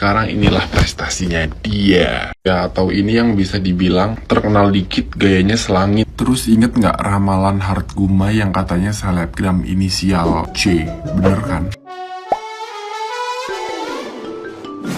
sekarang inilah prestasinya dia. Ya, atau ini yang bisa dibilang terkenal dikit gayanya selangit. Terus inget nggak ramalan Hard Gumai yang katanya selebgram inisial C? Bener kan?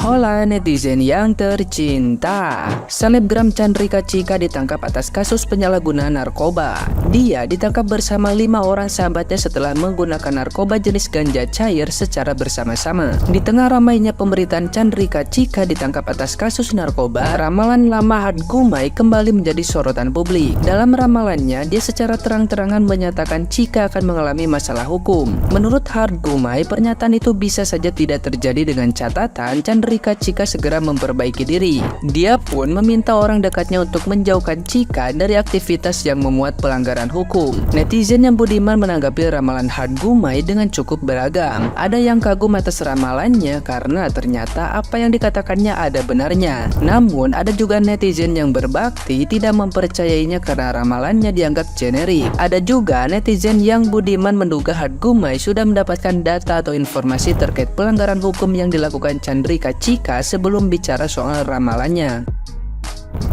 Hola netizen yang tercinta, selebgram Chandrika Chika ditangkap atas kasus penyalahgunaan narkoba. Dia ditangkap bersama 5 orang sahabatnya setelah menggunakan narkoba jenis ganja cair secara bersama-sama. Di tengah ramainya pemberitaan Chandrika Chika ditangkap atas kasus narkoba, ramalan lama Hard Gumai kembali menjadi sorotan publik. Dalam ramalannya, dia secara terang-terangan menyatakan Chika akan mengalami masalah hukum. Menurut Hard Gumai, pernyataan itu bisa saja tidak terjadi dengan catatan Chandrika Chika segera memperbaiki diri. Dia pun meminta orang dekatnya untuk menjauhkan Chika dari aktivitas yang memuat pelanggaran hukum. Netizen yang budiman menanggapi ramalan Hard Gumai dengan cukup beragam. Ada yang kagum atas ramalannya karena ternyata apa yang dikatakannya ada benarnya. Namun ada juga netizen yang berbakti tidak mempercayainya karena ramalannya dianggap generik. Ada juga netizen yang budiman menduga Hard Gumai sudah mendapatkan data atau informasi terkait pelanggaran hukum yang dilakukan Chandrika Chika sebelum bicara soal ramalannya.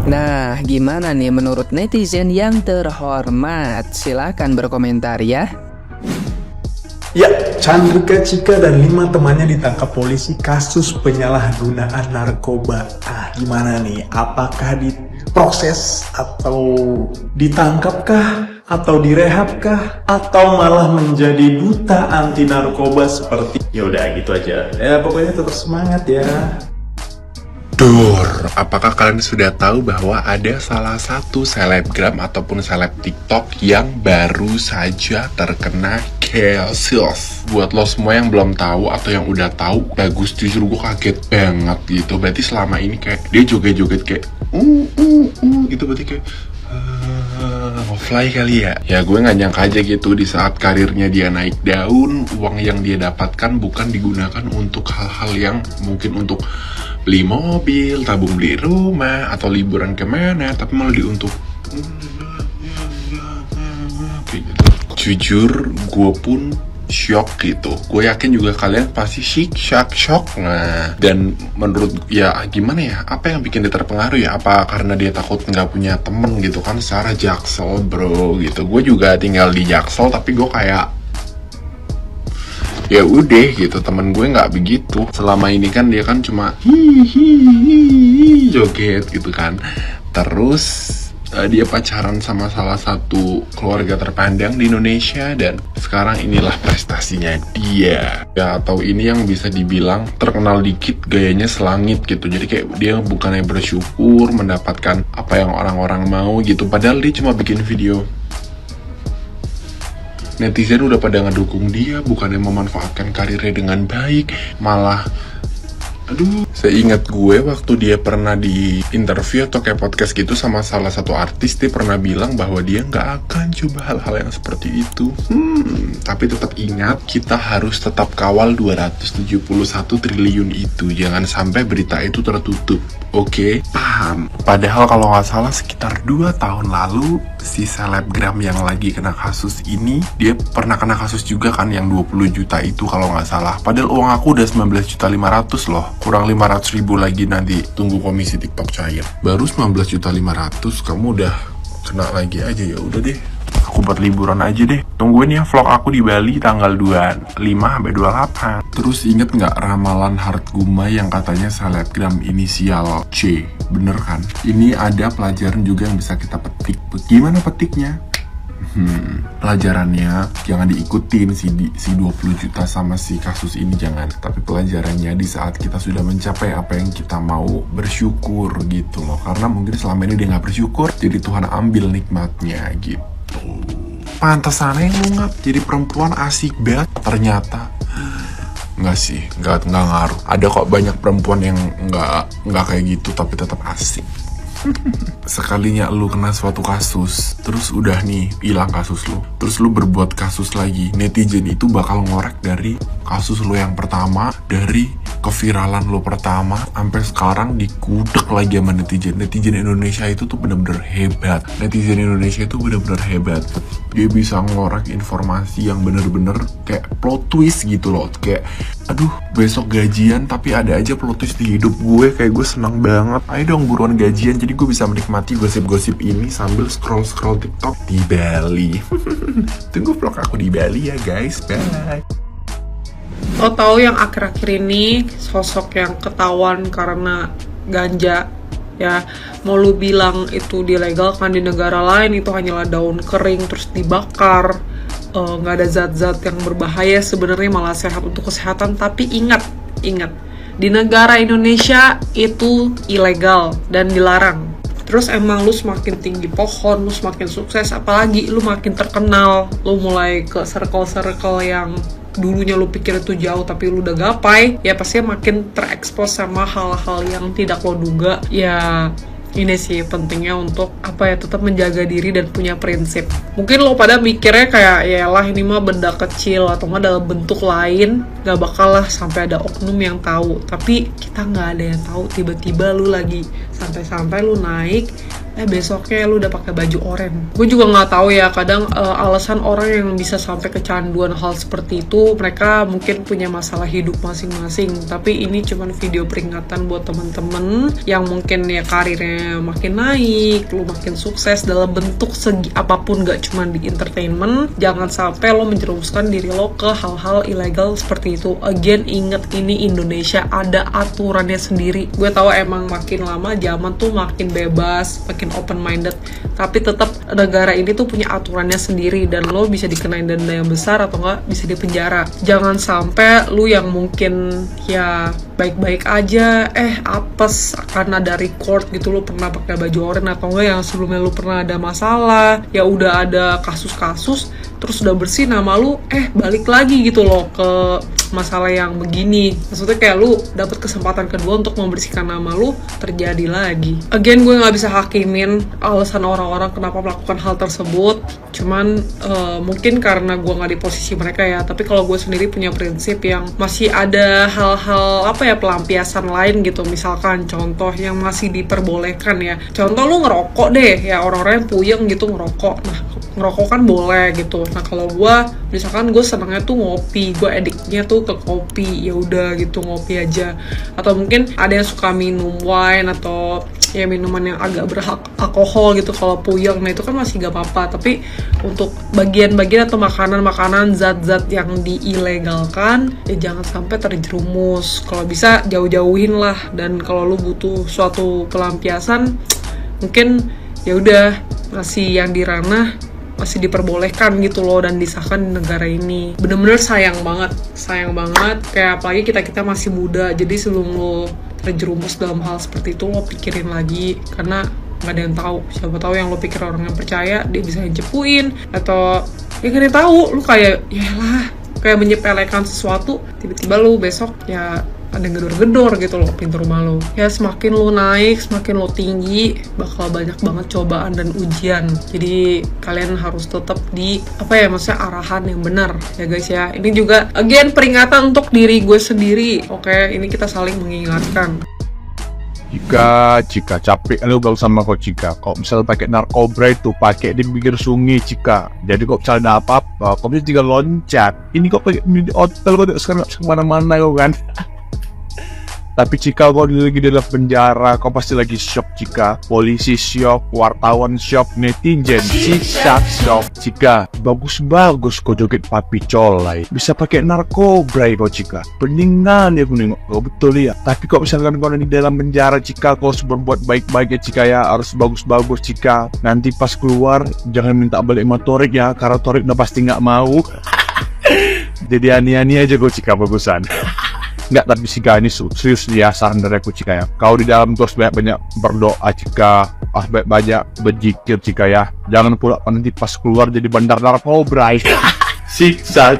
Nah, gimana nih menurut netizen yang terhormat? Silahkan berkomentar ya. Ya, Chandrika Chika dan 5 temannya ditangkap polisi kasus penyalahgunaan narkoba. Gimana nih? Apakah diproses atau ditangkapkah? Atau direhabkah? Atau malah menjadi duta anti narkoba seperti... Yaudah gitu aja. Ya pokoknya tetap semangat ya. Apakah kalian sudah tahu bahwa ada salah satu selebgram ataupun seleb TikTok yang baru saja terkena kasus? Buat lo semua yang belum tahu atau yang udah tahu, bagus, jujur gue kaget banget gitu. Berarti selama ini kayak dia joget-joget kayak gitu, berarti kayak fly kali ya. Ya gue gak nyangka aja gitu di saat karirnya dia naik daun, uang yang dia dapatkan bukan digunakan untuk hal-hal yang mungkin untuk beli mobil, tabung beli rumah, atau liburan kemana, tapi malah untuk kayak gitu. Jujur gue pun shock gitu. Gue yakin juga kalian pasti shock. Nah, dan menurut ya gimana ya, apa yang bikin dia terpengaruh ya? Apa karena dia takut nggak punya temen gitu kan secara Jaksel bro gitu. Gue juga tinggal di Jaksel tapi gue kayak ya udah gitu, temen gue nggak begitu. Selama ini kan dia kan cuma joget gitu kan. Terus dia pacaran sama salah satu keluarga terpandang di Indonesia dan sekarang inilah prestasinya dia. Ya, atau ini yang bisa dibilang terkenal dikit gayanya selangit gitu. Jadi kayak dia bukannya bersyukur mendapatkan apa yang orang-orang mau gitu, padahal dia cuma bikin video. Netizen udah pada ngedukung dia, bukannya memanfaatkan karirnya dengan baik, malah seingat gue waktu dia pernah di interview atau kayak podcast gitu sama salah satu artis, dia pernah bilang bahwa dia nggak akan coba hal-hal yang seperti itu. Tapi tetap ingat, kita harus tetap kawal 271 triliun itu. Jangan sampai berita itu tertutup. Oke, paham? Padahal kalau nggak salah sekitar 2 tahun lalu, si selebgram yang lagi kena kasus ini, dia pernah kena kasus juga kan yang 20 juta itu kalau nggak salah. Padahal uang aku udah 19.500.000 loh. Kurang 500.000 lagi nanti tunggu komisi TikTok cair. Baru 19.500.000, kamu udah kena lagi aja. Ya udah deh, aku buat liburan aja deh. Tungguin ya vlog aku di Bali tanggal 25-28. Terus inget nggak ramalan Hard Gumai yang katanya selebgram inisial C? Bener kan? Ini ada pelajaran juga yang bisa kita petik. Gimana petiknya? Pelajarannya jangan diikutin si 20 juta sama si kasus ini, jangan. Tapi pelajarannya di saat kita sudah mencapai apa yang kita mau, bersyukur gitu loh. Karena mungkin selama ini dia nggak bersyukur, jadi Tuhan ambil nikmatnya gitu. Pantesan yang ngap jadi perempuan asik banget. Ternyata nggak sih, nggak ngaruh. Ada kok banyak perempuan yang nggak kayak gitu tapi tetap asik. Sekalinya lu kena suatu kasus, terus udah nih hilang kasus lu, terus lu berbuat kasus lagi, netizen itu bakal ngorek dari kasus lu yang pertama, dari keviralan lu pertama sampai sekarang dikudek lagi sama netizen. Netizen Indonesia itu tuh bener-bener hebat. Netizen Indonesia itu bener-bener hebat. Dia bisa ngorek informasi yang bener-bener kayak plot twist gitu loh. Kayak, aduh besok gajian tapi ada aja plot twist di hidup gue. Kayak gue seneng banget. Ayo dong buruan gajian, jadi gue bisa menikmati gosip-gosip ini sambil scroll-scroll TikTok di Bali. Tunggu vlog aku di Bali ya guys. Bye. Lo tahu yang akhir-akhir ini sosok yang ketahuan karena ganja, ya mau lu bilang itu dilegalkan di negara lain, itu hanyalah daun kering terus dibakar, nggak ada zat-zat yang berbahaya, sebenarnya malah sehat untuk kesehatan. Tapi ingat di negara Indonesia itu ilegal dan dilarang. Terus emang lu semakin tinggi pohon, lu semakin sukses, apalagi lu makin terkenal, lu mulai ke circle-circle yang dulunya lu pikir itu jauh tapi lu udah gapai, ya pasti makin terekspos sama hal-hal yang tidak lo duga. Ya ini sih pentingnya untuk tetap menjaga diri dan punya prinsip. Mungkin lo pada mikirnya kayak yalah ini mah benda kecil atau nggak dalam bentuk lain, gak bakal lah sampai ada oknum yang tahu. Tapi kita nggak ada yang tahu, tiba-tiba lu lagi santai-santai lu naik, besoknya lu udah pakai baju oranye. Gue juga nggak tahu ya, kadang alasan orang yang bisa sampai kecanduan hal seperti itu, mereka mungkin punya masalah hidup masing-masing. Tapi ini cuman video peringatan buat temen-temen yang mungkin ya karirnya makin naik, lu makin sukses dalam bentuk segi apapun, gak cuma di entertainment. Jangan sampai lo menjerumuskan diri lo ke hal-hal ilegal seperti itu. Again, inget ini Indonesia, ada aturannya sendiri. Gue tahu emang makin lama zaman tuh makin bebas, makin open minded, tapi tetap negara ini tuh punya aturannya sendiri dan lo bisa dikenain denda yang besar atau enggak bisa dipenjara. Jangan sampai lu yang mungkin ya baik-baik aja apes karena ada record gitu, lu pernah pakai baju oranye atau enggak yang sebelumnya lu pernah ada masalah, ya udah ada kasus-kasus terus udah bersih nama lu balik lagi gitu loh ke masalah yang begini. Maksudnya kayak lu dapat kesempatan kedua untuk membersihkan nama lu, terjadi lagi. Again, gue nggak bisa hakimin alasan orang-orang kenapa melakukan hal tersebut. Cuman mungkin karena gue nggak di posisi mereka ya. Tapi kalau gue sendiri punya prinsip yang masih ada hal-hal pelampiasan lain gitu. Misalkan contoh yang masih diperbolehkan ya. Contoh lu ngerokok deh ya, orang-orang yang puyeng gitu ngerokok. Nah, ngerokok kan boleh gitu. Nah kalau gue misalkan gue senangnya tuh ngopi, gue ediknya tuh ke kopi, ya udah gitu ngopi aja. Atau mungkin ada yang suka minum wine atau ya minuman yang agak beralkohol gitu kalau puyeng, nah itu kan masih gak apa-apa. Tapi untuk bagian-bagian atau makanan-makanan zat-zat yang diilegalkan ya jangan sampai terjerumus. Kalau bisa jauh-jauhin lah. Dan kalau lu butuh suatu pelampiasan, mungkin ya udah masih yang di ranah masih diperbolehkan gitu loh dan disahkan di negara ini. Bener-bener sayang banget kayak apalagi kita masih muda, jadi sebelum lo terjerumus dalam hal seperti itu lo pikirin lagi, karena nggak ada yang tahu. Siapa tahu yang lo pikir orang yang percaya dia bisa ngejepuin, atau ya nggak ada yang tahu lu kayak yalah kayak menyepelekan sesuatu, tiba-tiba lu besok ya ada yang gedor-gedor gitu loh pintu rumah lo. Ya semakin lo naik, semakin lo tinggi, bakal banyak banget cobaan dan ujian. Jadi kalian harus tetap di maksudnya arahan yang benar ya guys ya. Ini juga again peringatan untuk diri gue sendiri. Oke, ini kita saling mengingatkan. Jika capek lu gak usah sama Cika. Kalau misalnya pakai narkoba itu pakai di pinggir sungai Cika. Jadi kok misalnya apa-apa, kau bisa tinggal loncat. Ini kok pakai di hotel kok sekarang kemana-mana kau kan. Tapi Cika kau lagi dalam penjara, kau pasti lagi shock Cika. Polisi shock, wartawan shock, netizen shock. Cika, bagus-bagus kau joget papi colai, bisa pakai narkoba kau Cika. Peningan ya aku nengok kau, betul ya. Tapi kau misalkan kau di dalam penjara Cika, kau harus berbuat baik-baik ya Cika ya, harus bagus-bagus Cika. Nanti pas keluar jangan minta balik sama Torik ya, karena Torik udah pasti nggak mau. Jadi ani-ani aja kau Cika bagusan. Enggak, tapi Cika ini serius dia, saran dari aku Cika ya. Kau di dalam terus banyak berdoa Cika, banyak berzikir Cika ya. Jangan pula nanti pas keluar jadi bandar narkoba. Siksa.